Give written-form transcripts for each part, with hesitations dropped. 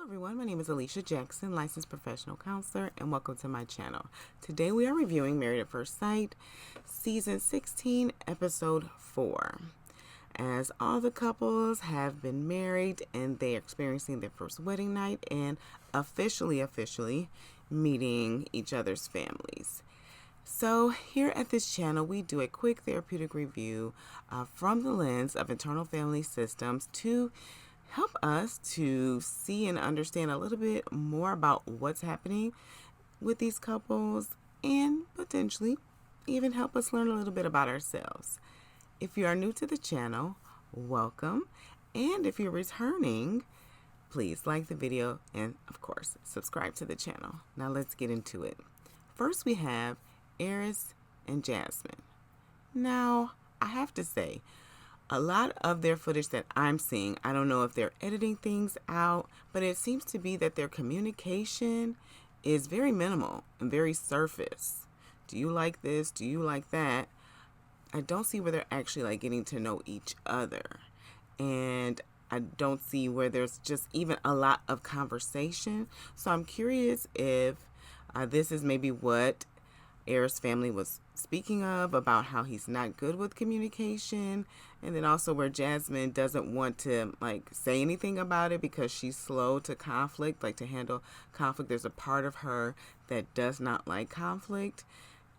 Everyone, my name is Alicia Jackson, licensed professional counselor, and welcome to my channel. Today we are reviewing Married at First Sight, Season 16, Episode 4. As all the couples have been married and they are experiencing their first wedding night and officially meeting each other's families. So here at this channel, we do a quick therapeutic review from the lens of internal family systems to help us to see and understand a little bit more about what's happening with these couples and potentially even help us learn a little bit about ourselves. If you are new to the channel, welcome. And if you're returning, please like the video and, of course, subscribe to the channel. Now let's get into it. First, we have Aerys and Jasmine. Now, I have to say, a lot of their footage that I'm seeing, I don't know if they're editing things out, but it seems to be that their communication is very minimal and very surface. Do you like this? Do you like that? I don't see where they're actually like getting to know each other. And I don't see where there's just even a lot of conversation. So I'm curious if this is maybe what Aerys' family was speaking of, about how he's not good with communication, and then also where Jasmine doesn't want to like say anything about it because she's slow to conflict, like to handle conflict. There's a part of her that does not like conflict,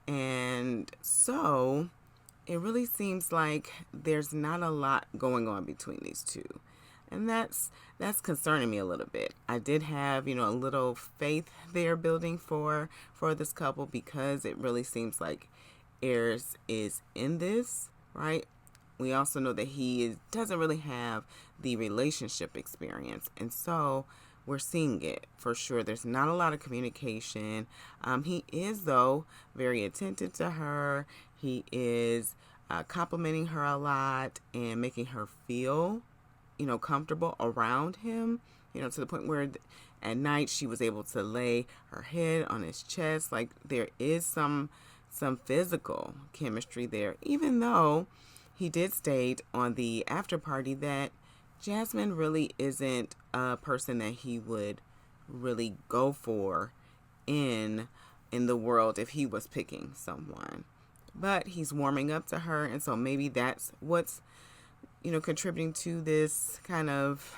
and so it really seems like there's not a lot going on between these two. And that's concerning me a little bit. I did have, a little faith there building for this couple because it really seems like Aerys is in this, right? We also know that doesn't really have the relationship experience. And so we're seeing it for sure. There's not a lot of communication. He is, though, very attentive to her. He is complimenting her a lot and making her feel comfortable around him, to the point where at night she was able to lay her head on his chest. Like there is some physical chemistry there, even though he did state on the after party that Jasmine really isn't a person that he would really go for in the world if he was picking someone. But he's warming up to her, and so maybe that's what's contributing to this kind of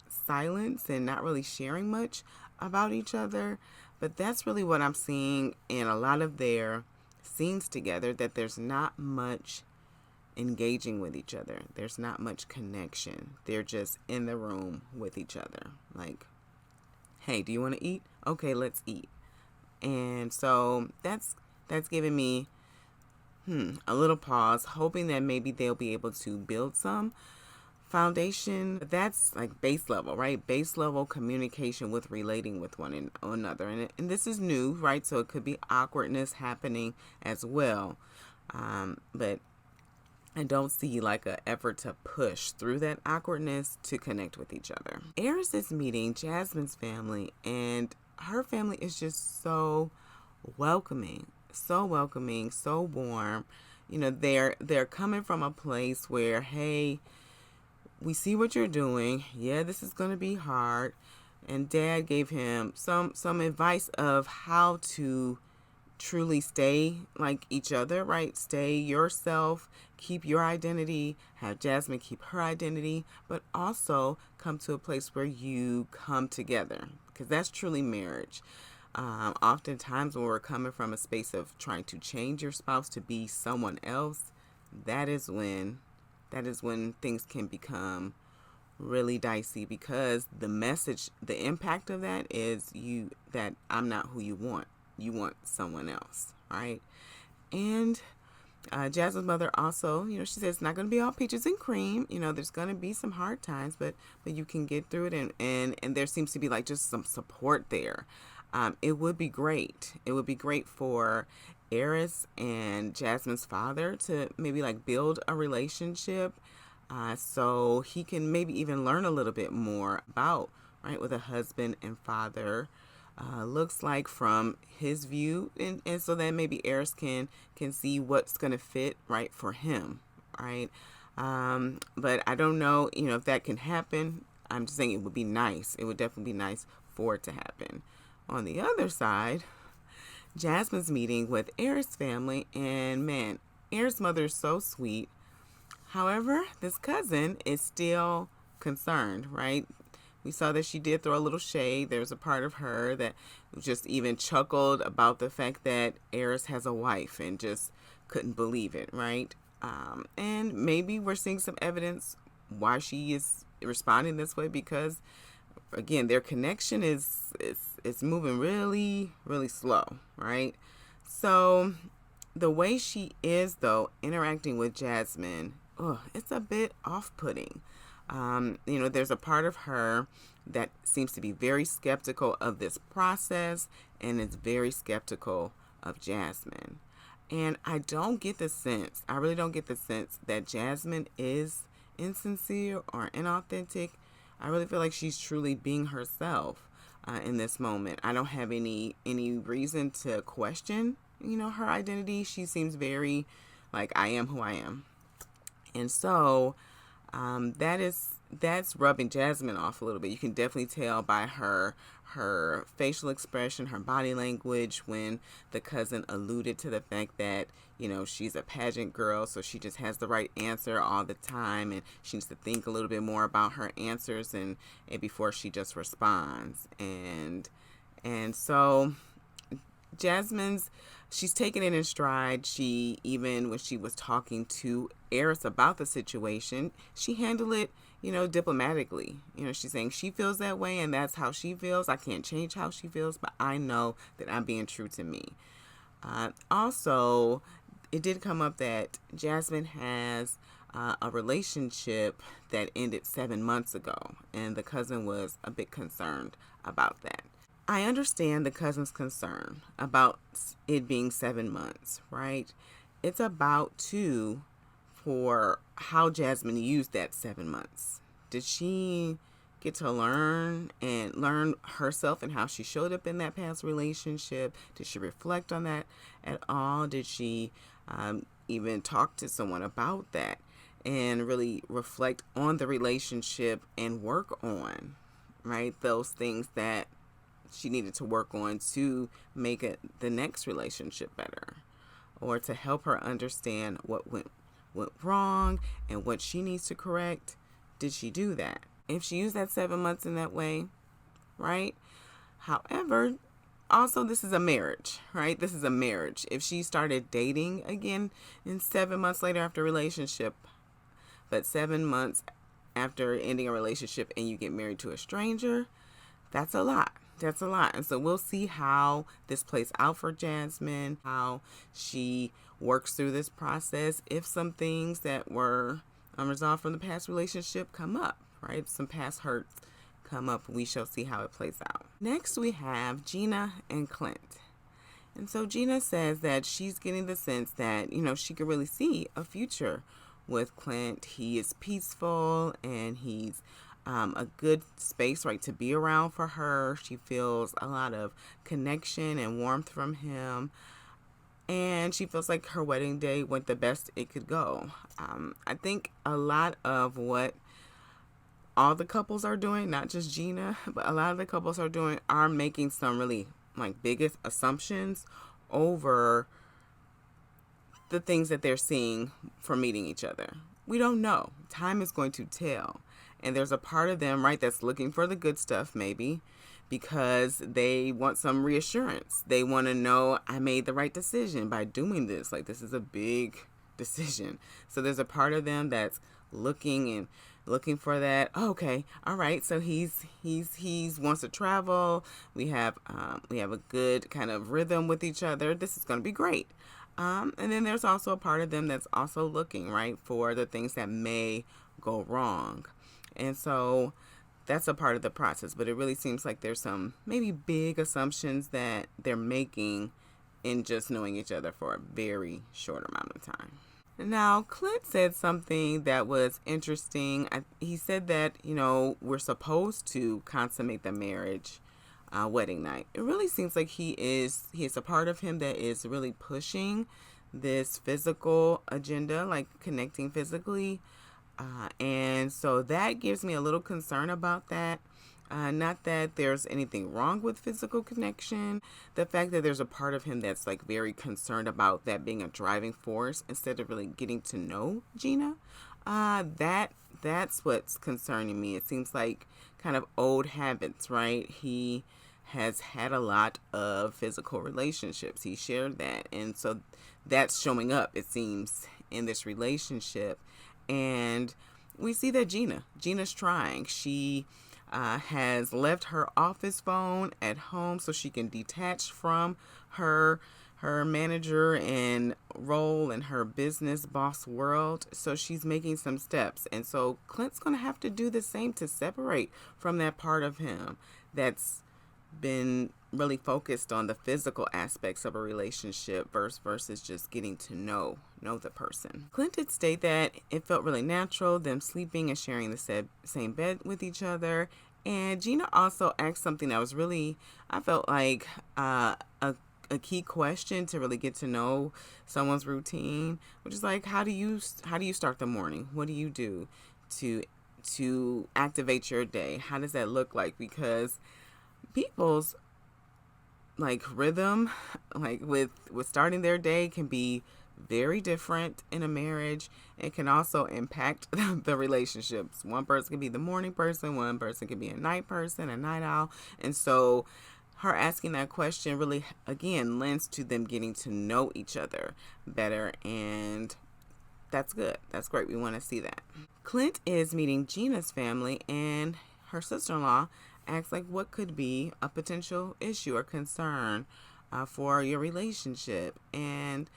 silence and not really sharing much about each other. But that's really what I'm seeing in a lot of their scenes together, that there's not much engaging with each other. There's not much connection. They're just in the room with each other. Like, hey, do you want to eat? Okay, let's eat. And so that's giving me a little pause, hoping that maybe they'll be able to build some foundation. That's like base level, right? Base level communication with relating with one another. And this is new, right? So it could be awkwardness happening as well. But I don't see like an effort to push through that awkwardness to connect with each other. Aerys is meeting Jasmine's family, and her family is just so welcoming, so warm. They're coming from a place where, hey, we see what you're doing. Yeah, this is going to be hard. And Dad gave him some advice of how to truly stay like each other, right? Stay yourself, keep your identity, have Jasmine keep her identity, but also come to a place where you come together, because that's truly marriage. Oftentimes when we're coming from a space of trying to change your spouse to be someone else, that is when things can become really dicey, because the message, the impact of that is that I'm not who you want. You want someone else, right? And Jasmine's mother also, she says it's not going to be all peaches and cream. There's going to be some hard times, but you can get through it, and there seems to be like just some support there. It would be great. It would be great for Aerys and Jasmine's father to maybe like build a relationship, so he can maybe even learn a little bit more about, right, what a husband and father looks like from his view, and so then maybe Aerys can see what's going to fit right for him, right? But I don't know, if that can happen. I'm just saying it would be nice. It would definitely be nice for it to happen. On the other side, Jasmine's meeting with Aerys' family, and man, Aerys' mother is so sweet. However, this cousin is still concerned, right? We saw that she did throw a little shade. There's a part of her that just even chuckled about the fact that Aerys has a wife and just couldn't believe it, right? And maybe we're seeing some evidence why she is responding this way, because again, their connection is moving really, really slow, right? So the way she is, though, interacting with Jasmine, it's a bit off-putting. There's a part of her that seems to be very skeptical of this process and is very skeptical of Jasmine. And I really don't get the sense that Jasmine is insincere or inauthentic. I really feel like she's truly being herself in this moment. I don't have any reason to question, her identity. She seems very like, I am who I am. And so that's rubbing Jasmine off a little bit. You can definitely tell by her facial expression, her body language, when the cousin alluded to the fact that, she's a pageant girl, so she just has the right answer all the time, and she needs to think a little bit more about her answers and before she just responds. And so she's taking it in stride. She, even when she was talking to Aerys about the situation, she handled it, diplomatically. She's saying she feels that way and that's how she feels. I can't change how she feels, but I know that I'm being true to me. Also, it did come up that Jasmine has a relationship that ended 7 months ago, and the cousin was a bit concerned about that. I understand the cousin's concern about it being 7 months, right? It's about 2 for how Jasmine used that 7 months. Did she get to learn herself and how she showed up in that past relationship? Did she reflect on that at all? Did she even talk to someone about that and really reflect on the relationship and work on, right, those things that she needed to work on to make the next relationship better, or to help her understand what went wrong and what she needs to correct? Did she do that? If she used that 7 months in that way, right? However, also, this is a marriage, right? This is a marriage. If she started dating again in 7 months later after a relationship, but 7 months after ending a relationship and you get married to a stranger, that's a lot. That's a lot. And so we'll see how this plays out for Jasmine, how she works through this process. If some things that were unresolved from the past relationship come up, right? Some past hurts come up, we shall see how it plays out. Next, we have Gina and Clint. And so Gina says that she's getting the sense that, she can really see a future with Clint. He is peaceful and he's a good space, right, to be around for her. She feels a lot of connection and warmth from him. And she feels like her wedding day went the best it could go. I think a lot of what all the couples are doing, not just Gina, but a lot of the couples are making some really biggest assumptions over the things that they're seeing from meeting each other. We don't know. Time is going to tell. And there's a part of them, right, that's looking for the good stuff, maybe, because they want some reassurance. They want to know, I made the right decision by doing this. This is a big decision. So there's a part of them that's looking for that. Oh, okay, all right. So he's wants to travel. We have a good kind of rhythm with each other. This is going to be great. And then there's also a part of them that's also looking, right, for the things that may go wrong. And so that's a part of the process. But it really seems like there's some maybe big assumptions that they're making in just knowing each other for a very short amount of time. Now, Clint said something that was interesting. He said that, we're supposed to consummate the marriage wedding night. It really seems like he is a part of him that is really pushing this physical agenda, like connecting physically. And so that gives me a little concern about that. Not that there's anything wrong with physical connection. The fact that there's a part of him that's like very concerned about that being a driving force instead of really getting to know Gina. That's what's concerning me. It seems like kind of old habits, right? He has had a lot of physical relationships. He shared that. And so that's showing up, it seems, in this relationship. And we see that Gina's trying. She has left her office phone at home so she can detach from her manager and role in her business boss world. So she's making some steps. And so Clint's going to have to do the same to separate from that part of him that's been really focused on the physical aspects of a relationship versus just getting to know the person. Clint did state that it felt really natural, them sleeping and sharing the same bed with each other. And Gina also asked something that was really, I felt like a key question to really get to know someone's routine, which is like, how do you start the morning? What do you do to activate your day? How does that look like? Because people's like rhythm, like with starting their day, can be very different in a marriage. It can also impact the relationships. One person can be the morning person, one person can be a night person, a night owl. And so her asking that question really, again, lends to them getting to know each other better. And that's good. That's great. We want to see that. Clint is meeting Gina's family, and her sister-in-law asks, like, what could be a potential issue or concern for your relationship. And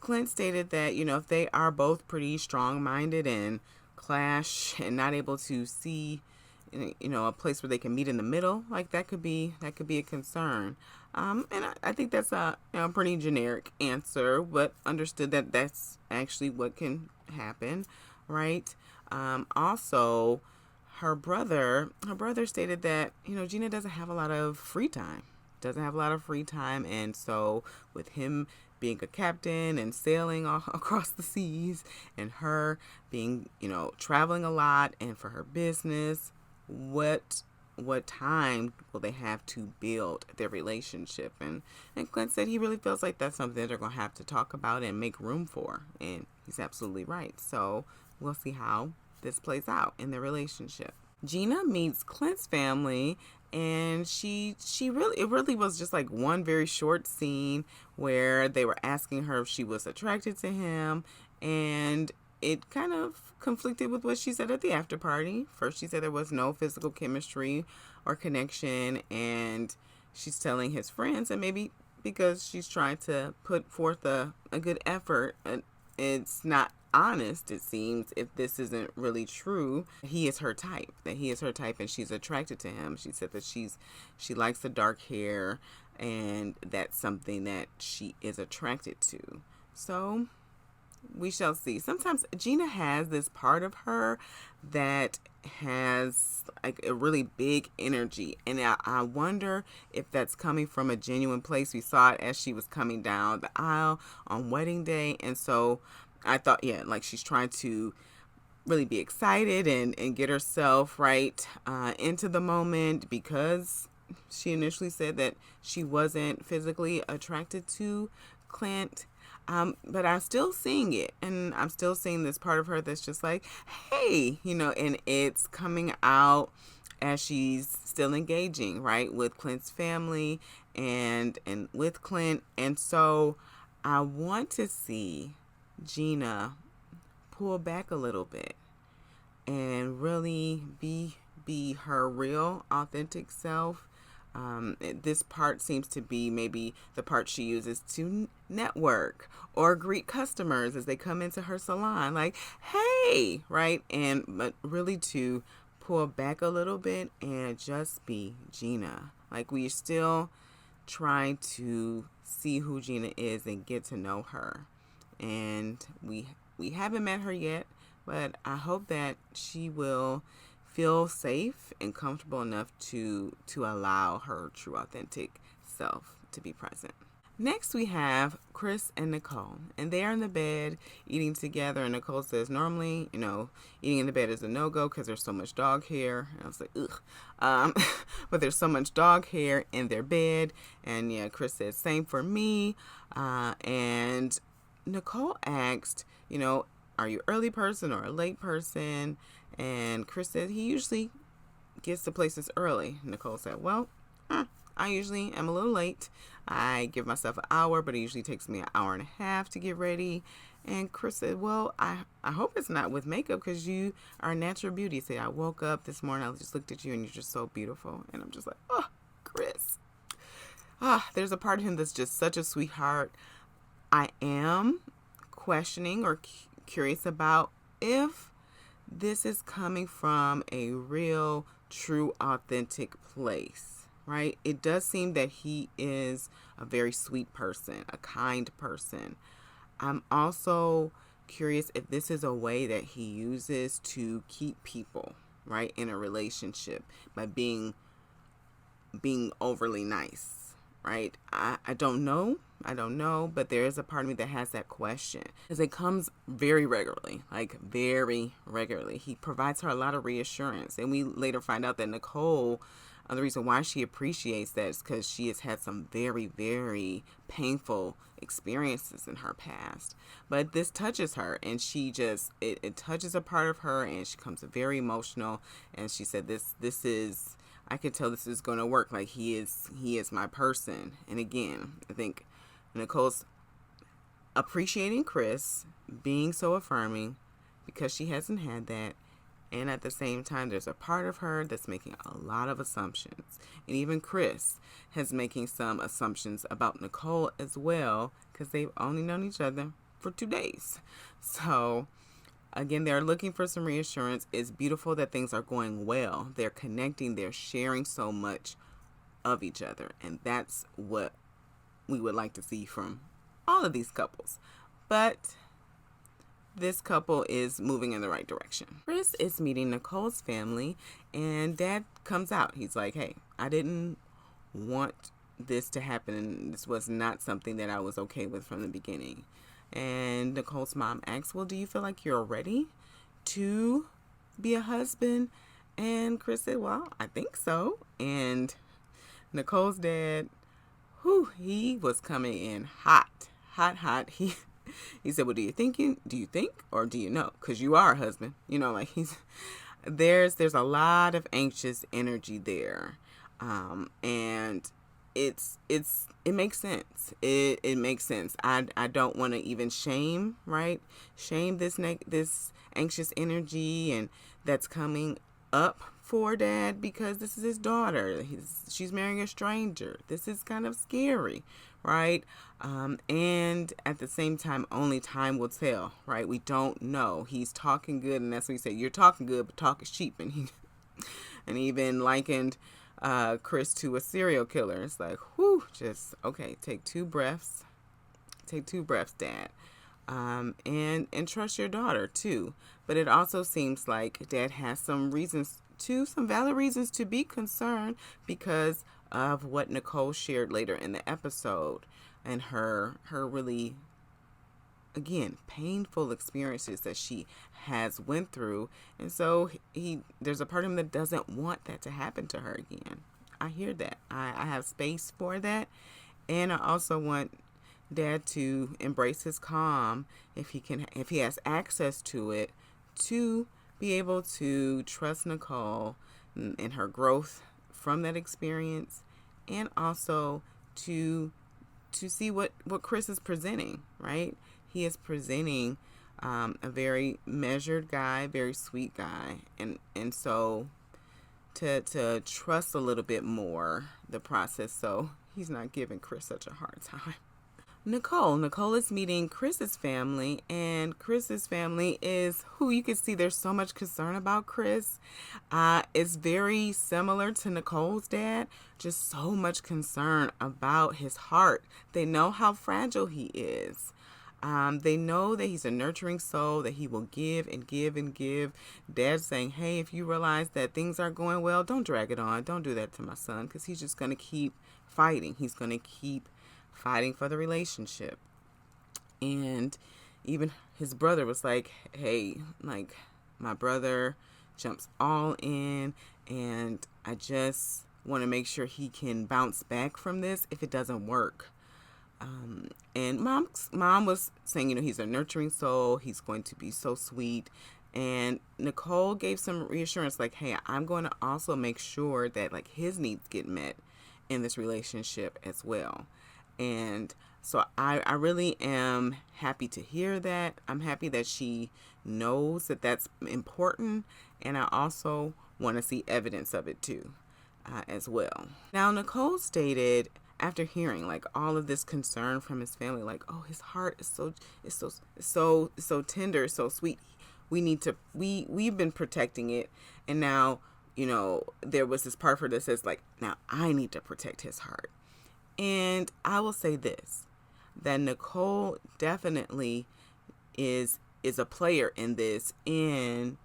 Clint stated that, if they are both pretty strong-minded and clash and not able to see, a place where they can meet in the middle, like that could be a concern. And I think that's a pretty generic answer, but understood that that's actually what can happen, right? Also, her brother stated that, Gina doesn't have a lot of free time. And so with him being a captain and sailing all across the seas, and her being, traveling a lot, and for her business, what time will they have to build their relationship? And Clint said he really feels like that's something they're going to have to talk about and make room for. And he's absolutely right. So we'll see how this plays out in their relationship. Gina meets Clint's family, and it really was just like one very short scene where they were asking her if she was attracted to him, and it kind of conflicted with what she said at the after party. First, she said there was no physical chemistry or connection, and she's telling his friends, and maybe because she's trying to put forth a good effort, it's not honest, it seems, if this isn't really true. He is her type, and she's attracted to him. She said that she likes the dark hair, and that's something that she is attracted to. So we shall see. Sometimes Gina has this part of her that has like a really big energy, and I wonder if that's coming from a genuine place. We saw it as she was coming down the aisle on wedding day, and so I thought, like she's trying to really be excited and get herself right into the moment, because she initially said that she wasn't physically attracted to Clint. But I'm still seeing it, and I'm still seeing this part of her that's just like, hey, and it's coming out as she's still engaging, right, with Clint's family and with Clint. And so I want to see Gina pull back a little bit and really be her real, authentic self. This part seems to be maybe the part she uses to network or greet customers as they come into her salon, like, hey, right? But really to pull back a little bit and just be Gina. Like, we're still trying to see who Gina is and get to know her. And we haven't met her yet, but I hope that she will feel safe and comfortable enough to allow her true, authentic self to be present. Next, we have Chris and Nicole, and they are in the bed eating together. And Nicole says, normally, eating in the bed is a no-go because there's so much dog hair. And I was like, ugh. But there's so much dog hair in their bed. And yeah, Chris says, same for me. And Nicole asked, are you early person or a late person? And Chris said he usually gets to places early. Nicole said, well, I usually am a little late. I give myself an hour, but it usually takes me an hour and a half to get ready. And Chris said, well, I hope it's not with makeup because you are a natural beauty. He said, I woke up this morning, I just looked at you and you're just so beautiful. And I'm just like, oh, Chris. There's a part of him that's just such a sweetheart. I am questioning or curious about if this is coming from a real, true, authentic place. Right? It does seem that he is a very sweet person, a kind person. I'm also curious if this is a way that he uses to keep people, right, in a relationship by being overly nice, right? I don't know. But there is a part of me that has that question because it comes very regularly, like very regularly. He provides her a lot of reassurance. And we later find out that Nicole, the reason why she appreciates that is because she has had some very, very painful experiences in her past. But this touches her, and she just, it touches a part of her, and she becomes very emotional. And she said, this is, I can tell this is going to work. Like he is my person. And again, I think Nicole's appreciating Chris, being so affirming because she hasn't had that. And at the same time, there's a part of her that's making a lot of assumptions. And even Chris has making some assumptions about Nicole as well because they've only known each other for 2 days. So, again, they're looking for some reassurance. It's beautiful that things are going well. They're connecting. They're sharing so much of each other. And that's what we would like to see from all of these couples. But this couple is moving in the right direction. Chris is meeting Nicole's family, and Dad comes out. He's like, hey, I didn't want this to happen. This was not something that I was okay with from the beginning. And Nicole's mom asks, well, do you feel like you're ready to be a husband? And Chris said, well, I think so. And Nicole's dad, he was coming in hot. He said, well, do you think, or do you know? Because you are a husband. Like there's a lot of anxious energy there. And it makes sense. It makes sense. I don't want to even shame this anxious energy and that's coming up for Dad because this is his daughter. She's marrying a stranger. This is kind of scary, right? And at the same time, only time will tell, right? We don't know. He's talking good, and that's what he said. You're talking good, but talk is cheap. And he even likened Chris to a serial killer. It's like, just okay. Take 2 breaths. Take 2 breaths, Dad. And trust your daughter too. But it also seems like Dad has some valid reasons to be concerned because of what Nicole shared later in the episode and her really, again, painful experiences that she has went through. And so there's a part of him that doesn't want that to happen to her again. I hear that. I have space for that. And I also want Dad to embrace his calm if he has access to it, to be able to trust Nicole and her growth from that experience, and also to see what Chris is presenting, right? He is presenting a very measured guy, very sweet guy, and so to trust a little bit more the process so he's not giving Chris such a hard time. Nicole is meeting Chris's family, and Chris's family is who you can see there's so much concern about Chris. It's very similar to Nicole's dad, just so much concern about his heart. They know how fragile he is. They know that he's a nurturing soul, that he will give and give and give. Dad's saying, hey, if you realize that things aren't going well, don't drag it on. Don't do that to my son, because he's just going to keep fighting. He's going to keep fighting for the relationship. And even his brother was like, hey, like, my brother jumps all in, and I just want to make sure he can bounce back from this if it doesn't work. And mom was saying, he's a nurturing soul. He's going to be so sweet. And Nicole gave some reassurance, like, hey, I'm going to also make sure that, like, his needs get met in this relationship as well. And so I really am happy to hear that. I'm happy that she knows that that's important. And I also want to see evidence of it too, as well. Now, Nicole stated, after hearing like all of this concern from his family, like, oh, his heart is so tender, so sweet. We've been protecting it, and now, there was this part for that says, like, now I need to protect his heart. And I will say this, that Nicole definitely is a player in this, in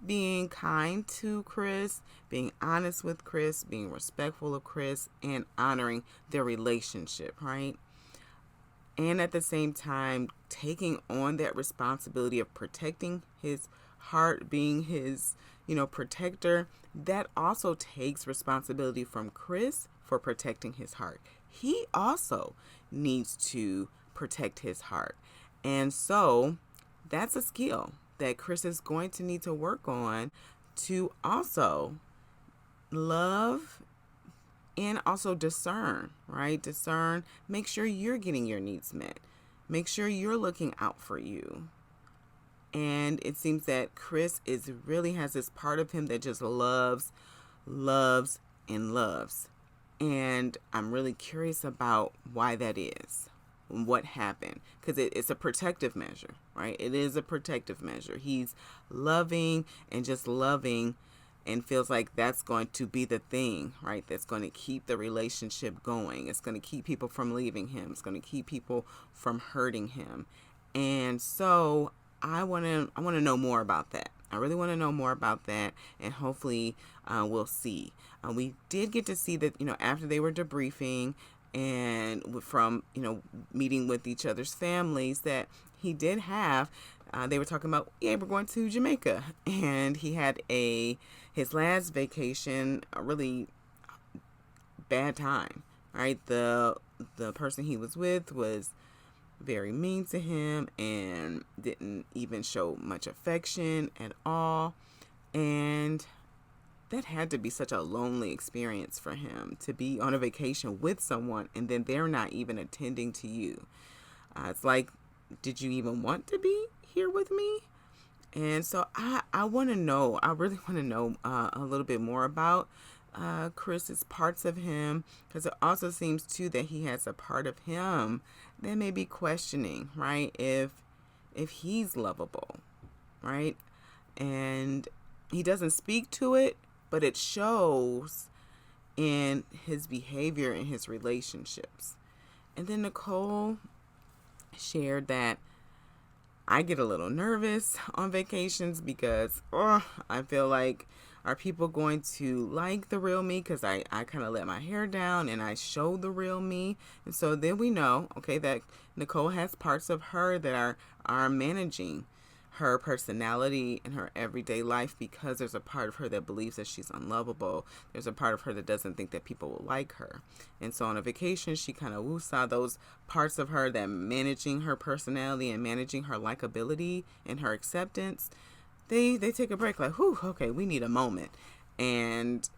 being kind to Chris, being honest with Chris, being respectful of Chris, and honoring their relationship, right? And at the same time, taking on that responsibility of protecting his heart, being his, protector. That also takes responsibility from Chris for protecting his heart. He also needs to protect his heart. And so that's a skill that Chris is going to need to work on, to also love and also discern, right? Discern, make sure you're getting your needs met. Make sure you're looking out for you. And it seems that Chris really has this part of him that just loves, and loves. And I'm really curious about why that is. What happened, because it's a protective measure, right? It is a protective measure. He's loving and just loving, and feels like that's going to be the thing, right? That's going to keep the relationship going. It's going to keep people from leaving him. It's going to keep people from hurting him. And so I want to know more about that. I really want to know more about that, and hopefully we'll see. We did get to see that, after they were debriefing, and from, meeting with each other's families, that he did have, they were talking about, yeah, we're going to Jamaica. And he had his last vacation, a really bad time, right? The person he was with was very mean to him and didn't even show much affection at all. And that had to be such a lonely experience for him, to be on a vacation with someone and then they're not even attending to you. It's like, did you even want to be here with me? And so I want to know, I really want to know a little bit more about Chris's parts of him, because it also seems too that he has a part of him that may be questioning, right, if he's lovable, right? And he doesn't speak to it, but it shows in his behavior in his relationships. And then Nicole shared that I get a little nervous on vacations because I feel like, are people going to like the real me? Because I kind of let my hair down and I show the real me. And so then we know, okay, that Nicole has parts of her that are managing her personality and her everyday life, because there's a part of her that believes that she's unlovable. There's a part of her that doesn't think that people will like her. And so on a vacation, she kind of woosah those parts of her that managing her personality and managing her likability and her acceptance. They take a break, like, whew, okay, we need a moment. And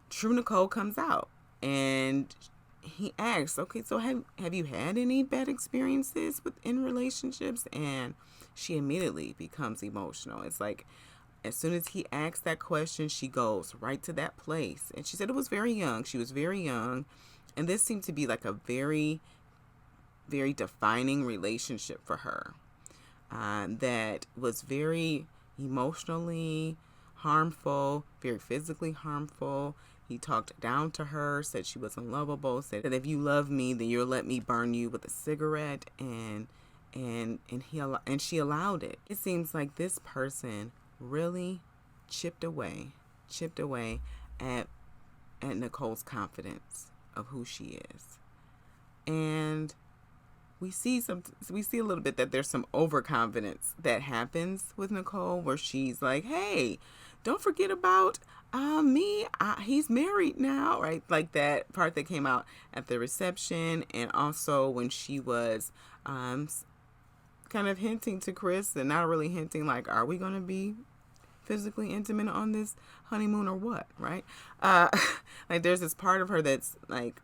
True Nicole comes out, and he asks, okay, so have you had any bad experiences in relationships? And she immediately becomes emotional. It's like, as soon as he asks that question, she goes right to that place. And she said it was very young. She was very young. And this seemed to be like a very, very defining relationship for her. That was very emotionally harmful, very physically harmful. He talked down to her, said she was unlovable, said that if you love me, then you'll let me burn you with a cigarette, and she allowed it. It seems like this person really chipped away at Nicole's confidence of who she is. And we see a little bit that there's some overconfidence that happens with Nicole, where she's like, hey, don't forget about me. He's married now, right? Like that part that came out at the reception, and also when she was kind of hinting to Chris, and not really hinting, like, are we going to be physically intimate on this honeymoon or what, right? Like there's this part of her that's like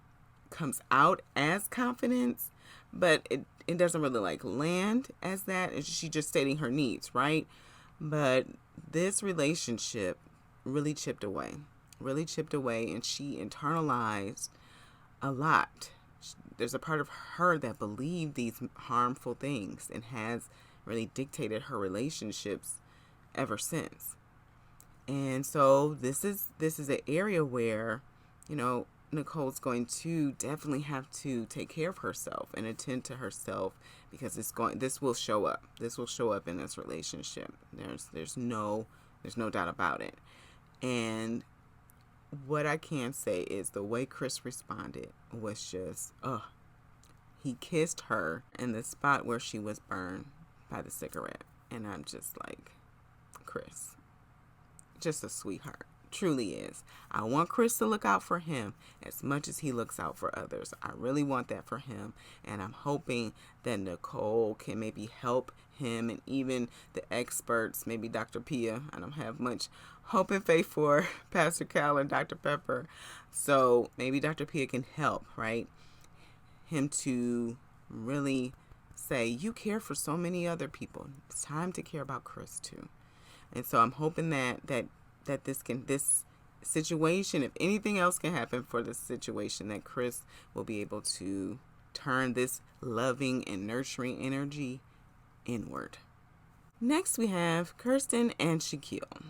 comes out as confidence, but it doesn't really like land as that. She's just stating her needs, right? But this relationship really chipped away, and she internalized a lot. There's a part of her that believed these harmful things and has really dictated her relationships ever since. And so this is an area where, Nicole's going to definitely have to take care of herself and attend to herself, because this will show up. This will show up in this relationship. There's no doubt about it. And what I can say is the way Chris responded was just, he kissed her in the spot where she was burned by the cigarette. And I'm just like, Chris, just a sweetheart. Truly is. I want Chris to look out for him as much as he looks out for others. I really want that for him. And I'm hoping that Nicole can maybe help him, and even the experts, maybe Dr. Pia. I don't have much hope and faith for Pastor Cal and Dr. Pepper. So maybe Dr. Pia can help, right? Him to really say, you care for so many other people. It's time to care about Chris too. And so I'm hoping that this situation, if anything else can happen for this situation, that Chris will be able to turn this loving and nurturing energy inward. Next, we have Kirsten and Shaquille.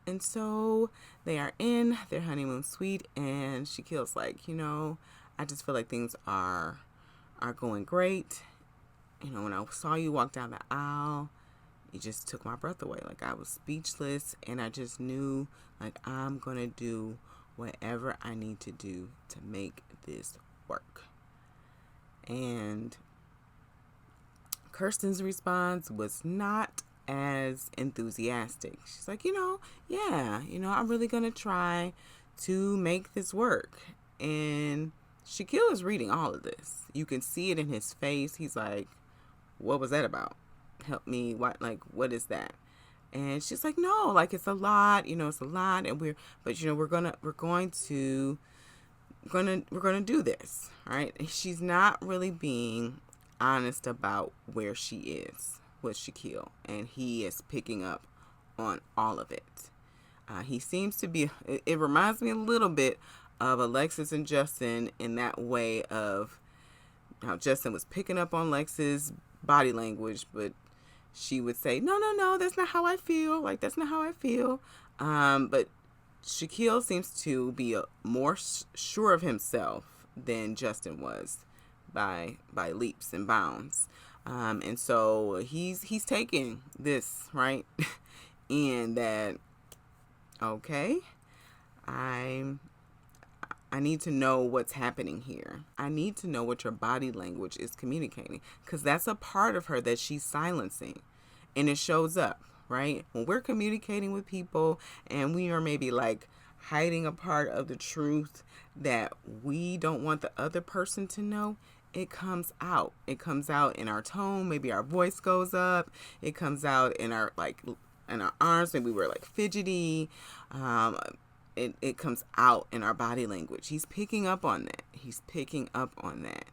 And so they are in their honeymoon suite, and Shaquille's like, I just feel like things are going great. When I saw you walk down the aisle, it just took my breath away. Like, I was speechless, and I just knew, like, I'm going to do whatever I need to do to make this work. And Kirsten's response was not as enthusiastic. She's like, I'm really going to try to make this work. And Shaquille is reading all of this. You can see it in his face. He's like, what was that about? Help me. What is that? And she's like, no, like, it's a lot, it's a lot. And we're going to do this. Right. And she's not really being honest about where she is with Shaquille. And he is picking up on all of it. He seems to be, it reminds me a little bit of Alexis and Justin, in that way of how Justin was picking up on Lex's body language, but she would say, no, that's not how I feel. Like, that's not how I feel. But Shaquille seems to be more sure of himself than Justin was by leaps and bounds. And so he's taking this, right? And that, okay, I need to know what's happening here. I need to know what your body language is communicating, because that's a part of her that she's silencing, and it shows up, right? When we're communicating with people and we are maybe like hiding a part of the truth that we don't want the other person to know, it comes out. It comes out in our tone. Maybe our voice goes up. It comes out in our arms. Maybe we're like fidgety. It comes out in our body language. He's picking up on that.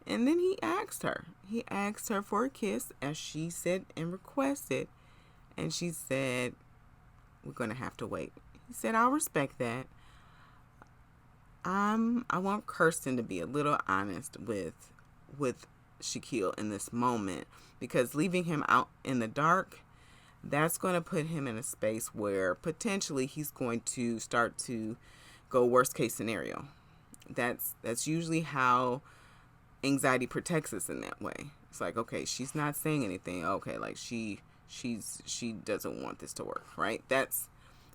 And then he asked her. He asked her for a kiss, as she said and requested. And she said, we're going to have to wait. He said, I'll respect that. I want Kirsten to be a little honest with Shaquille in this moment, because leaving him out in the dark, that's going to put him in a space where potentially he's going to start to go worst case scenario. That's usually how anxiety protects us in that way. It's like, okay, she's not saying anything. Okay, like she doesn't want this to work, right?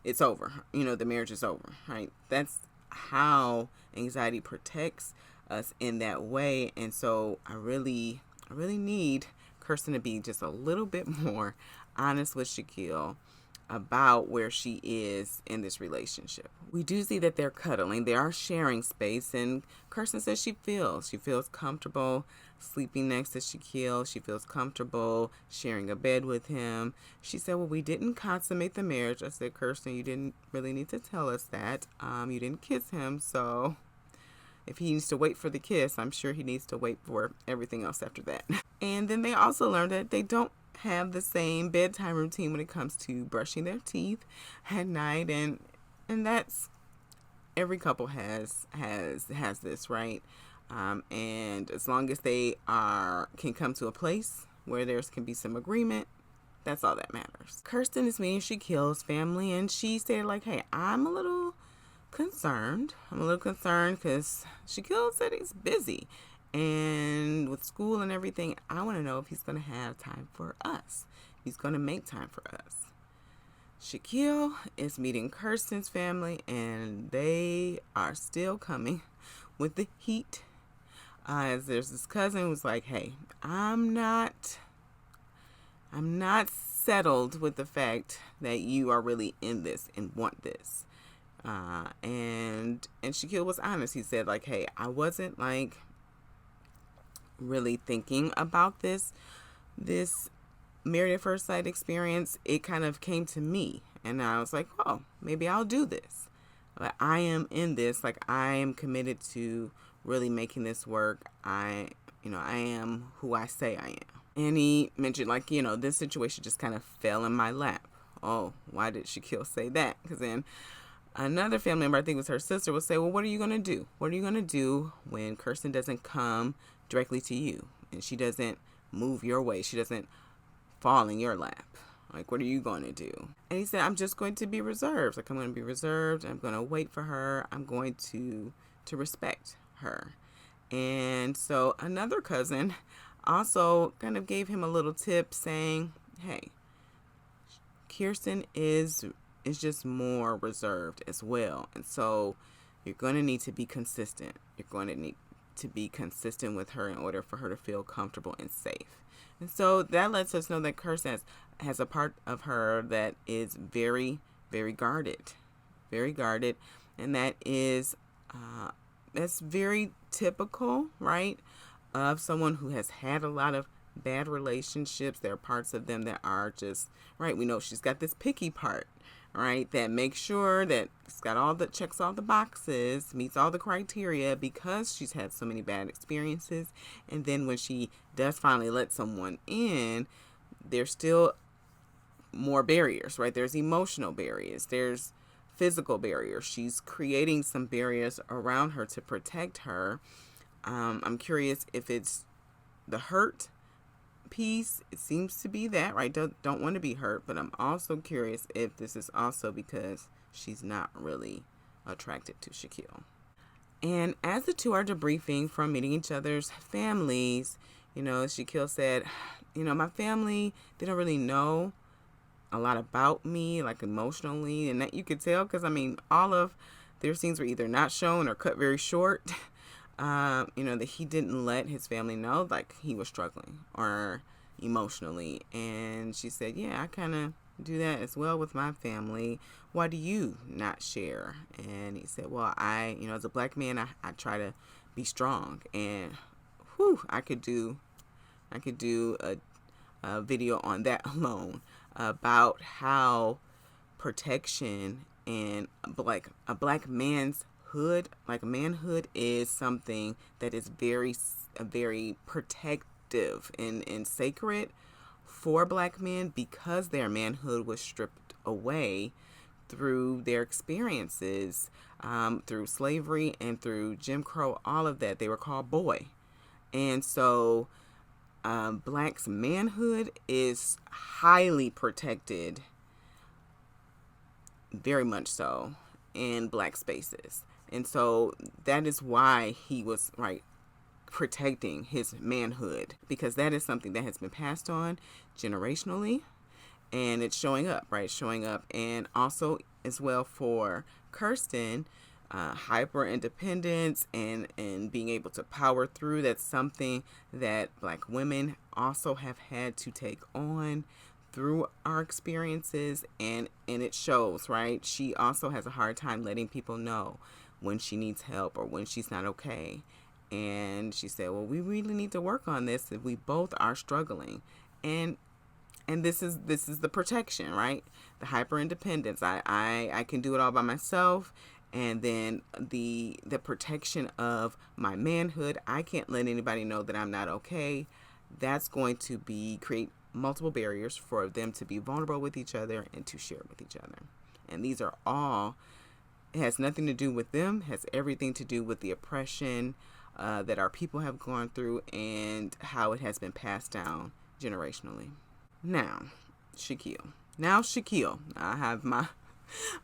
It's over. The marriage is over, right? That's how anxiety protects us in that way. And so I really need Kirsten to be just a little bit more honest with Shaquille about where she is in this relationship. We do see that they're cuddling. They are sharing space, and Kirsten says she feels comfortable sleeping next to Shaquille. She feels comfortable sharing a bed with him. She said, well, we didn't consummate the marriage. I said, Kirsten, you didn't really need to tell us that. You didn't kiss him, so if he needs to wait for the kiss, I'm sure he needs to wait for everything else after that. And then they also learned that they don't have the same bedtime routine when it comes to brushing their teeth at night, and that's every couple has this, right? And as long as they can come to a place where there can be some agreement, that's all that matters. Kirsten is meeting Shaquille's family, and she said, like, hey, I'm a little concerned because Shaquille said he's busy, and with school and everything, I want to know if he's going to have time for us. He's going to make time for us. Shaquille is meeting Kirsten's family, and they are still coming with the heat. As there's this cousin who's like, hey, I'm not settled with the fact that you are really in this and want this. And Shaquille was honest. He said, like, hey, I wasn't like really thinking about this Married at First Sight experience. It kind of came to me, and I was like, oh, maybe I'll do this. But I am in this, like, I am committed to really making this work. I am who I say I am. And he mentioned, like, this situation just kind of fell in my lap. Oh, why did Shaquille say that? Because then another family member, I think it was her sister, would say, well, what are you going to do? What are you going to do when Kirsten doesn't come directly to you and she doesn't move your way? She doesn't fall in your lap. Like, what are you going to do? And he said, I'm just going to be reserved. Like, I'm going to be reserved. I'm going to wait for her. I'm going to respect her. And so another cousin also kind of gave him a little tip saying, hey, Kirsten is just more reserved as well. And so you're going to need to be consistent. You're going to need to be consistent with her in order for her to feel comfortable and safe. And so that lets us know that Kirsten has a part of her that is very, very guarded. Very guarded. And that is, that's very typical, right, of someone who has had a lot of bad relationships. There are parts of them that are just, right, we know she's got this picky part, right, that makes sure that it's got checks all the boxes, meets all the criteria because she's had so many bad experiences. And then when she does finally let someone in, there's still more barriers, right? There's emotional barriers, there's physical barriers. She's creating some barriers around her to protect her. I'm curious if it's the hurt piece. It seems to be that, right? Don't want to be hurt, but I'm also curious if this is also because she's not really attracted to Shaquille. And as the two are debriefing from meeting each other's families, Shaquille said, my family, they don't really know a lot about me, like emotionally, and that you could tell because all of their scenes were either not shown or cut very short. That he didn't let his family know, like, he was struggling or emotionally. And she said, yeah, I kind of do that as well with my family. Why do you not share? And he said, well, I, as a black man, I try to be strong. And I could do a video on that alone about how protection and a black man's manhood is something that is very, very protective and sacred for black men because their manhood was stripped away through their experiences, through slavery and through Jim Crow, all of that. They were called boy. And so black's manhood is highly protected, very much so, in black spaces. And so that is why he was, right, protecting his manhood, because that is something that has been passed on generationally, and it's showing up. And also as well for Kirsten, hyper independence and being able to power through. That's something that Black women also have had to take on through our experiences, and it shows, right? She also has a hard time letting people know when she needs help or when she's not okay. And she said, well, we really need to work on this if we both are struggling. And this is the protection, right? The hyper independence. I can do it all by myself. And then the protection of my manhood. I can't let anybody know that I'm not okay. That's going to create multiple barriers for them to be vulnerable with each other and to share with each other. And these are all, it has nothing to do with them, has everything to do with the oppression that our people have gone through and how it has been passed down generationally. Now, Shaquille. I have my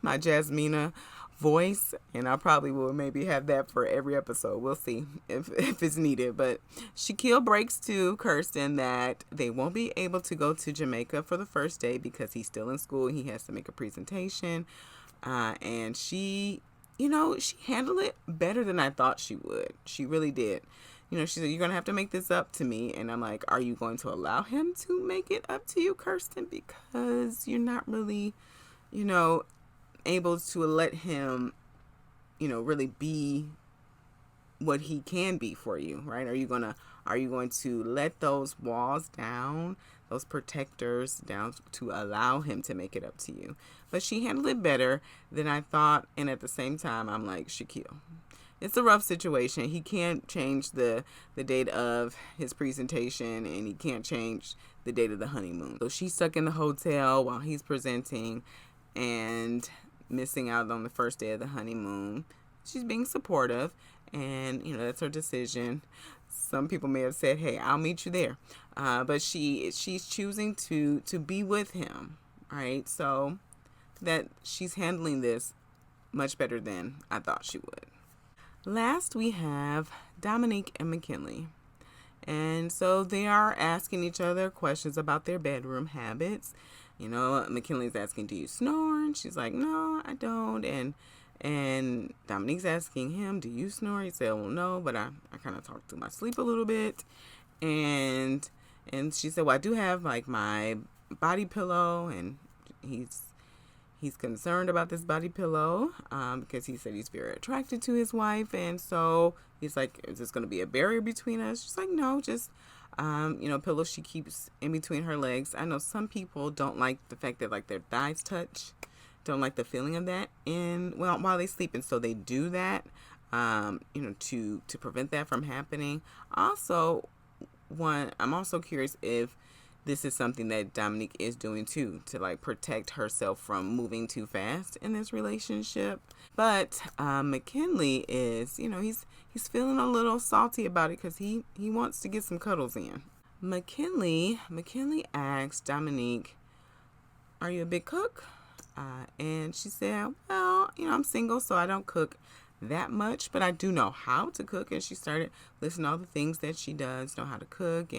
Jasmina voice, and I probably will maybe have that for every episode. We'll see if it's needed. But Shaquille breaks to Kirsten that they won't be able to go to Jamaica for the first day because he's still in school. He has to make a presentation. And she handled it better than I thought she would. She really did. She said, you're going to have to make this up to me. And I'm like, are you going to allow him to make it up to you, Kirsten? Because you're not really, able to let him, really be what he can be for you, right? Are you going to let those walls down, those protectors down to allow him to make it up to you? But she handled it better than I thought. And at the same time, I'm like, Shaquille, it's a rough situation. He can't change the date of his presentation, and he can't change the date of the honeymoon. So she's stuck in the hotel while he's presenting and missing out on the first day of the honeymoon. She's being supportive, and that's her decision. Some people may have said, hey, I'll meet you there, but she's choosing to be with him, right? So that she's handling this much better than I thought she would. Last, we have Dominique and McKinley. And so they are asking each other questions about their bedroom habits. McKinley's asking, do you snore? And she's like, no, I don't. And Dominique's asking him, do you snore? He said, well, no, but I kind of talk through my sleep a little bit. And she said, well, I do have like my body pillow, and he's concerned about this body pillow because he said he's very attracted to his wife. And so he's like, is this going to be a barrier between us? She's like, no, just, pillow she keeps in between her legs. I know some people don't like the fact that like their thighs touch, don't like the feeling of that while they sleep. And so they do that, to prevent that from happening. Also, I'm also curious if this is something that Dominique is doing too, to like protect herself from moving too fast in this relationship. But McKinley is, he's feeling a little salty about it because he wants to get some cuddles in. McKinley asked Dominique, are you a big cook? And she said, well, I'm single, so I don't cook that much, but I do know how to cook. And she started listing all the things that she does know how to cook,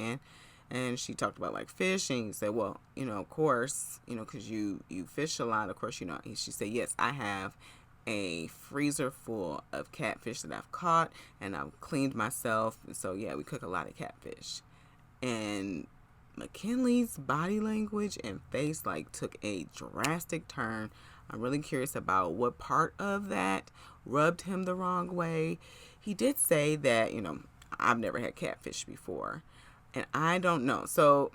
and she talked about like fish, and he said, well, of course, because you fish a lot, of course, she said, yes, I have a freezer full of catfish that I've caught, and I've cleaned myself. So yeah, we cook a lot of catfish. And McKinley's body language and face like took a drastic turn. I'm really curious about what part of that rubbed him the wrong way. He did say that, I've never had catfish before. And I don't know. So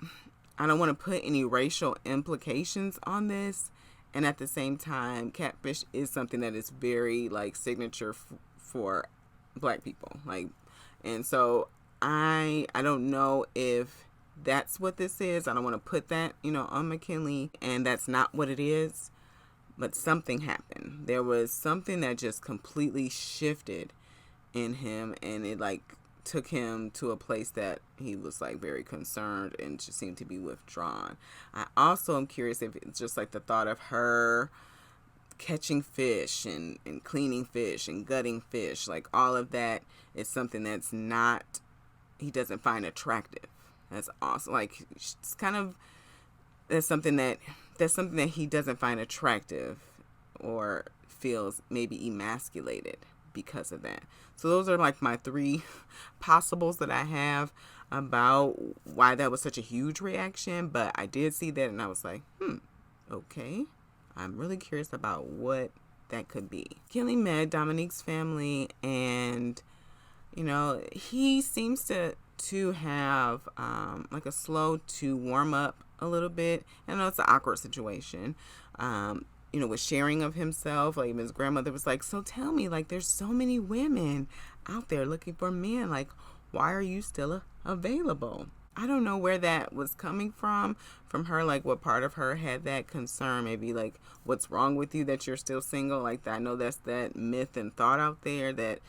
I don't want to put any racial implications on this. And at the same time, catfish is something that is very like signature for Black people. And so I don't know if that's what this is. I don't want to put that, on McKinley. And that's not what it is. But something happened. There was something that just completely shifted in him. And it took him to a place that he was very concerned and just seemed to be withdrawn. I also am curious if it's just the thought of her catching fish and cleaning fish and gutting fish, all of that is something that's not, he doesn't find attractive. That's awesome. It's kind of, that's something that he doesn't find attractive or feels maybe emasculated because of that. So those are like my three possibles that I have about why that was such a huge reaction. But I did see that and I was like, okay. I'm really curious about what that could be. McKinley met Dominique's family, and he seems to have like a slow to warm up a little bit. I know it's an awkward situation. With sharing of himself, like his grandmother was like, so tell me, like, there's so many women out there looking for men, like, why are you still available? I don't know where that was coming from her, like what part of her had that concern, maybe like what's wrong with you that you're still single. Like, I know that's that myth and thought out there that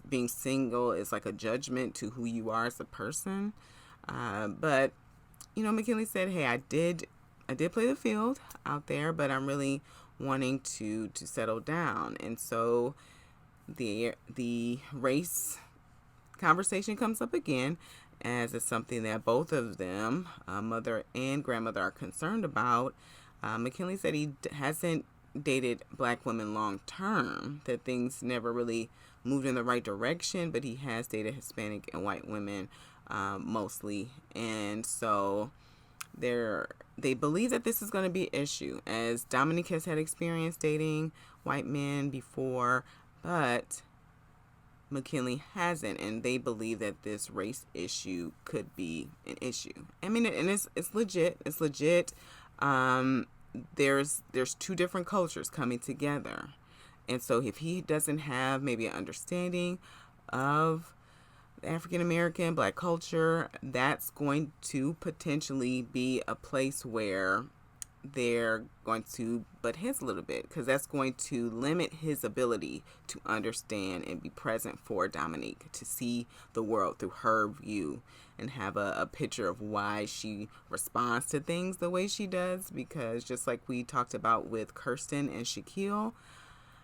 being single is like a judgment to who you are as a person. But McKinley said, hey, I did play the field out there, but I'm really wanting to settle down. And so the race conversation comes up again, as it's something that both of them, mother and grandmother, are concerned about. McKinley said he hasn't dated black women long term, that things never really moved in the right direction, but he has dated Hispanic and white women mostly. And so they believe that this is going to be an issue, as Dominique has had experience dating white men before, but McKinley hasn't, and they believe that this race issue could be an issue. I mean, and it's legit. It's legit. There's two different cultures coming together, and so if he doesn't have maybe an understanding of African American black culture, that's going to potentially be a place where they're going to butt heads a little bit, because that's going to limit his ability to understand and be present for Dominique, to see the world through her view and have a picture of why she responds to things the way she does. Because just like we talked about with Kirsten and Shaquille,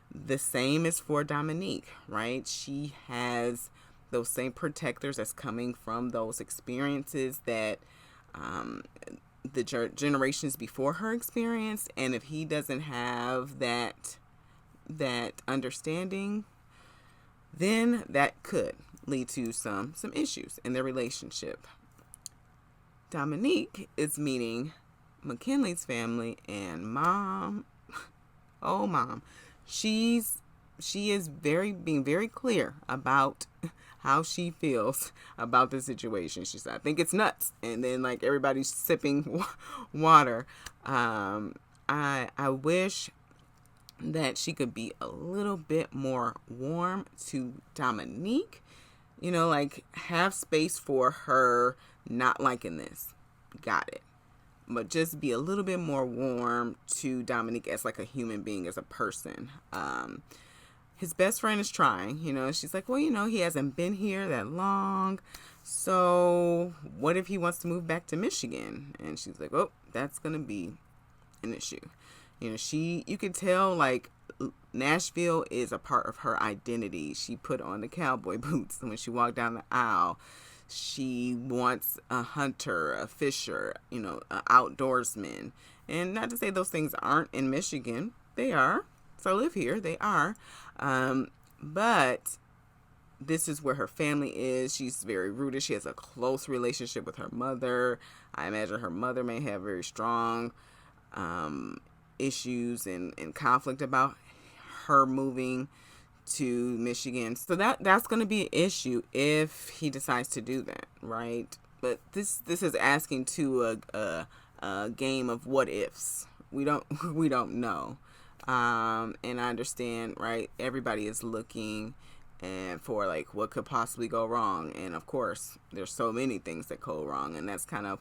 the same is for Dominique, right? She has those same protectors that's coming from those experiences that the generations before her experienced. And if he doesn't have that understanding, then that could lead to some issues in their relationship. Dominique is meeting McKinley's family, and mom, oh mom, she is being very clear about how she feels about the situation. She said, I think it's nuts. And then like everybody's sipping water. I wish that she could be a little bit more warm to Dominique, like have space for her not liking this. Got it. But just be a little bit more warm to Dominique as like a human being, as a person. His best friend is trying, she's like, well, he hasn't been here that long. So what if he wants to move back to Michigan? And she's like, oh, that's going to be an issue. You could tell like Nashville is a part of her identity. She put on the cowboy boots when she walked down the aisle. She wants a hunter, a fisher, an outdoorsman. And not to say those things aren't in Michigan. They are. So I live here. They are. But this is where her family is. She's very rooted. She has a close relationship with her mother. I imagine her mother may have very strong issues and conflict about her moving to Michigan. So that's going to be an issue if he decides to do that, right? But this is asking to a game of what ifs. We don't know. And I understand, right? Everybody is looking and for like what could possibly go wrong. And of course, there's so many things that go wrong, and that's kind of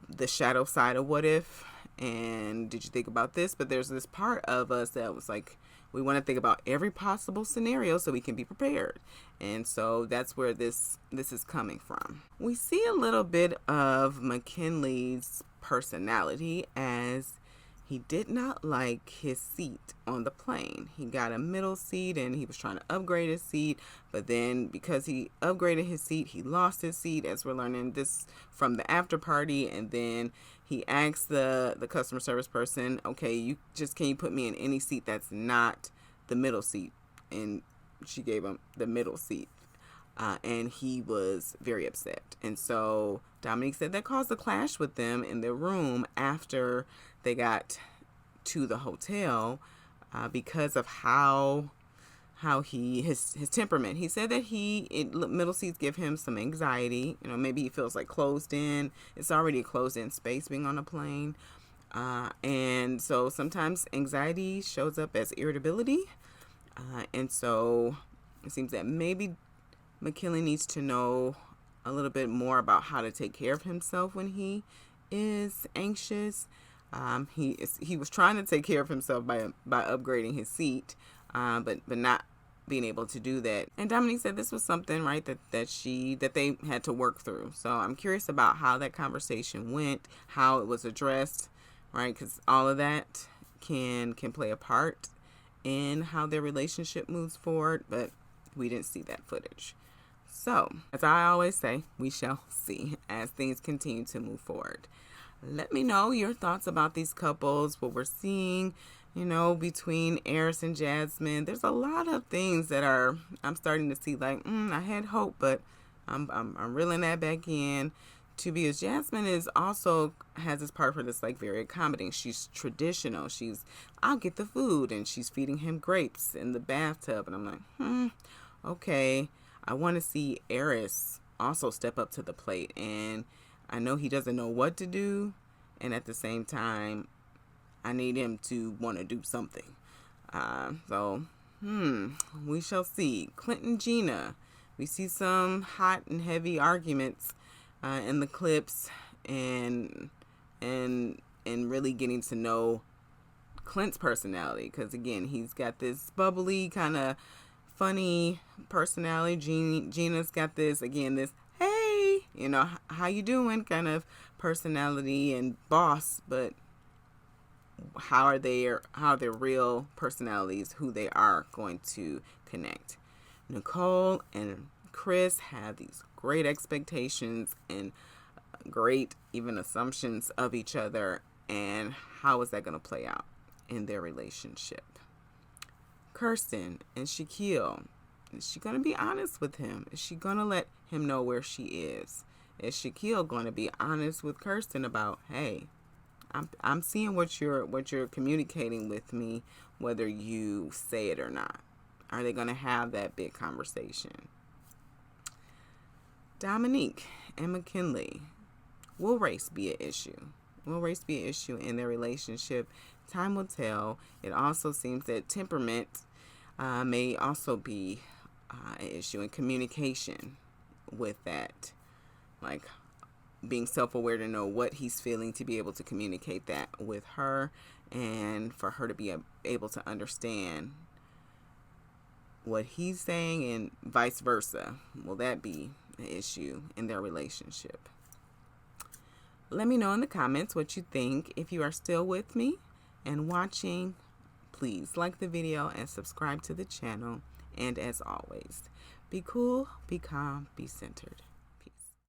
the shadow side of what if. And did you think about this? But there's this part of us that was like, we want to think about every possible scenario so we can be prepared. And so that's where this is coming from. We see a little bit of McKinley's personality as he did not like his seat on the plane. He got a middle seat and he was trying to upgrade his seat, but then because he upgraded his seat, he lost his seat, as we're learning this from the after party. And then he asked the customer service person, okay, can you put me in any seat that's not the middle seat? And she gave him the middle seat. And he was very upset. And so Dominique said that caused a clash with them in their room after they got to the hotel, because of how his temperament. He said that middle seats give him some anxiety. Maybe he feels like closed in. It's already a closed in space being on a plane. And so sometimes anxiety shows up as irritability. And so it seems that maybe McKinley needs to know a little bit more about how to take care of himself when he is anxious. He was trying to take care of himself by upgrading his seat, but not being able to do that. And Dominique said this was something, right, that they had to work through. So I'm curious about how that conversation went, how it was addressed, right? Because all of that can play a part in how their relationship moves forward, but we didn't see that footage. So, as I always say, we shall see as things continue to move forward. Let me know your thoughts about these couples, what we're seeing, between Aerys and Jasmine. There's a lot of things that I'm starting to see like, I had hope, but I'm reeling that back in. Because Jasmine has this part for this like very accommodating. She's traditional. I'll get the food, and she's feeding him grapes in the bathtub. And I'm like, okay. I want to see Aerys also step up to the plate. And I know he doesn't know what to do. And at the same time, I need him to want to do something. So we shall see. Clint and Gina. We see some hot and heavy arguments in the clips, and really getting to know Clint's personality. Because again, he's got this bubbly kind of funny personality. Gina's got this hey, how you doing kind of personality and boss, but how are their real personalities, who they are going to connect. Nicole and Chris have these great expectations and great even assumptions of each other, and how is that going to play out in their relationship? Kirsten and Shaquille, is she going to be honest with him? Is she going to let him know where she is? Is Shaquille going to be honest with Kirsten about, hey, I'm seeing what you're communicating with me, whether you say it or not? Are they going to have that big conversation? Dominique and McKinley, will race be an issue? Will race be an issue in their relationship? Time will tell. It also seems that temperament may also be an issue in communication with that. Like being self-aware to know what he's feeling, to be able to communicate that with her, and for her to be able to understand what he's saying, and vice versa. Will that be an issue in their relationship? Let me know in the comments what you think. If you are still with me and watching, please like the video and subscribe to the channel. And as always, be cool, be calm, be centered.